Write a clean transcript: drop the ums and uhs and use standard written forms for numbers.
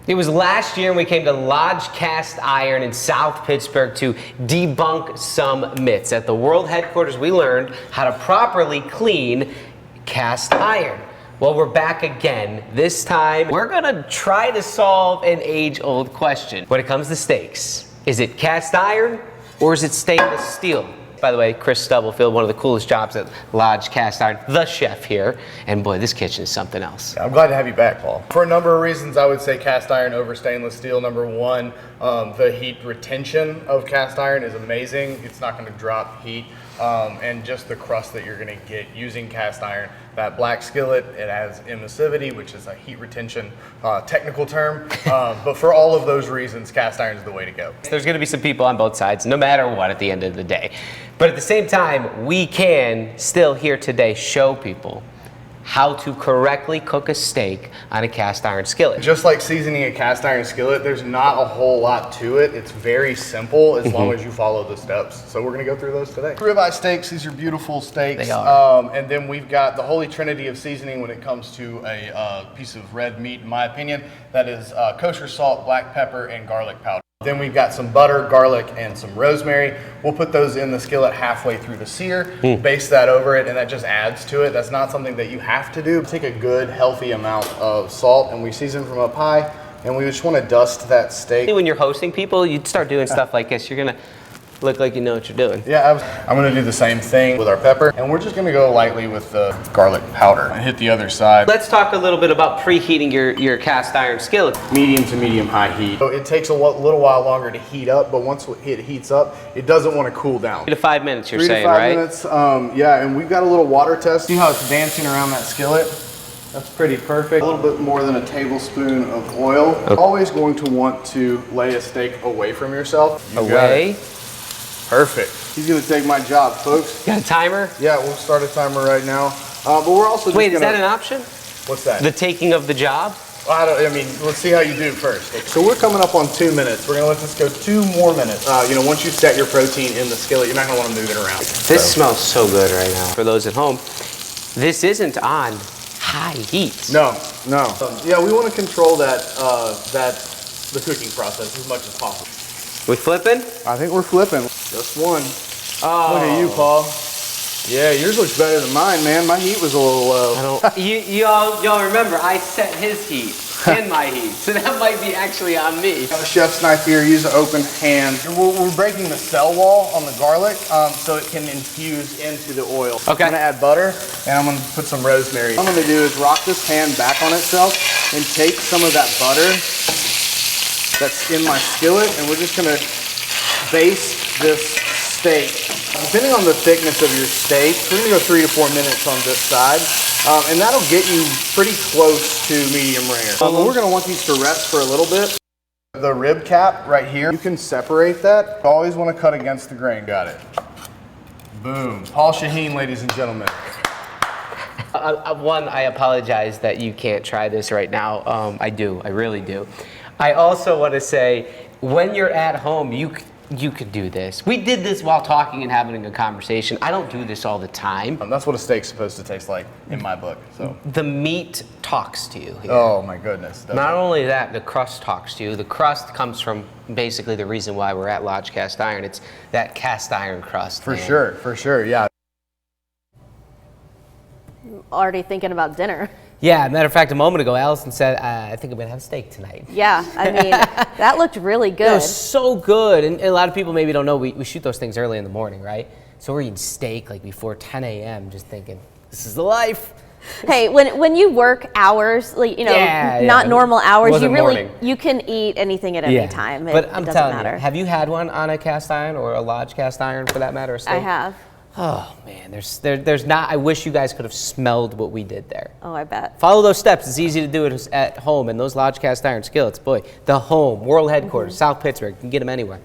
It was last year and we came to Lodge Cast Iron in South Pittsburgh to debunk some myths. At the world headquarters, we learned how to properly clean cast iron. Well, we're back again. This time, we're gonna try to solve an age-old question. When it comes to steaks, is it cast iron or is it stainless steel? By the way, Chris Stubblefield, one of the coolest jobs at Lodge Cast Iron, the chef here. And boy, this kitchen is something else. I'm glad to have you back, Paul. For a number of reasons, I would say cast iron over stainless steel. Number one, the heat retention of cast iron is amazing. It's not going to drop heat. And just the crust that you're going to get using cast iron. That black skillet, it has emissivity, which is a heat retention technical term. But for all of those reasons, cast iron is the way to go. There's going to be some people on both sides, no matter what, at the end of the day. But at the same time, we can still here today show people how to correctly cook a steak on a cast iron skillet. Just like seasoning a cast iron skillet, there's not a whole lot to it. It's very simple as long as you follow the steps. So we're gonna go through those today. Ribeye steaks, these are beautiful steaks. They are. And then we've got the holy trinity of seasoning when it comes to a piece of red meat, in my opinion. That is kosher salt, black pepper, and garlic powder. Then we've got some butter, garlic, and some rosemary. We'll put those in the skillet halfway through the sear, baste that over it, and that just adds to it. That's not something that you have to do. Take a good, healthy amount of salt, and we season from up high, and we just want to dust that steak. When you're hosting people, you'd start doing stuff like this. You're gonna look like you know what you're doing. Yeah, I'm gonna do the same thing with our pepper, and we're just gonna go lightly with the garlic powder and hit the other side. Let's talk a little bit about preheating your cast iron skillet. Medium to medium high heat. So it takes a little while longer to heat up, but once it heats up, it doesn't want to cool down. 3 to 5 minutes, you're 3 saying, to 5 right? minutes, yeah, and we've got a little water test. See how it's dancing around that skillet? That's pretty perfect. A little bit more than a tablespoon of oil. Okay. Always going to want to lay a steak away from yourself. You got Away. it. Perfect. He's gonna take my job, folks. Got a timer? Yeah, we'll start a timer right now. But we're also just Wait, is gonna, that an option? What's that? The taking of the job? I mean, let's see how you do first. So we're coming up on 2 minutes. We're gonna let this go 2 more minutes. Once you set your protein in the skillet, you're not gonna wanna move it around. This smells so good right now. For those at home, this isn't on high heat. No. Yeah, we wanna control the cooking process as much as possible. We flipping? I think we're flipping. Just one. Oh. Look at you, Paul. Yeah, yours looks better than mine, man. My heat was a little low. Y'all remember, I set his heat and my heat, so that might be actually on me. Got a chef's knife here, use an open hand. We're breaking the cell wall on the garlic so it can infuse into the oil. Okay. I'm gonna add butter and I'm gonna put some rosemary. What I'm gonna do is rock this pan back on itself and take some of that butter that's in my skillet, and we're just gonna baste this steak. Depending on the thickness of your steak, we're gonna go 3 to 4 minutes on this side, and that'll get you pretty close to medium rare. We're gonna want these to rest for a little bit. The rib cap right here, you can separate that. You always wanna cut against the grain. Got it. Boom. Paul Shaheen, ladies and gentlemen. One, I apologize that you can't try this right now. I really do. I also want to say, when you're at home, you could do this. We did this while talking and having a conversation. I don't do this all the time. That's what a steak's supposed to taste like in my book. So. The meat talks to you here. Oh my goodness. Not only that, the crust talks to you. The crust comes from basically the reason why we're at Lodge Cast Iron. It's that cast iron crust. For sure, yeah. Already thinking about dinner. Yeah, matter of fact, a moment ago, Allison said, I think I'm going to have steak tonight. Yeah, I mean, that looked really good. It was so good. And a lot of people maybe don't know, we shoot those things early in the morning, right? So we're eating steak like before 10 a.m. just thinking, this is the life. Hey, when you work hours, like, not normal hours, you can eat anything at any time. But I'm it doesn't telling matter. you, have you had one on a cast iron or a Lodge Cast Iron for that matter? A steak? I have. Oh man, there's not. I wish you guys could have smelled what we did there. Oh, I bet. Follow those steps. It's easy to do it at home, and those Lodge Cast Iron skillets, boy, the home world headquarters, South Pittsburgh. You can get them anywhere.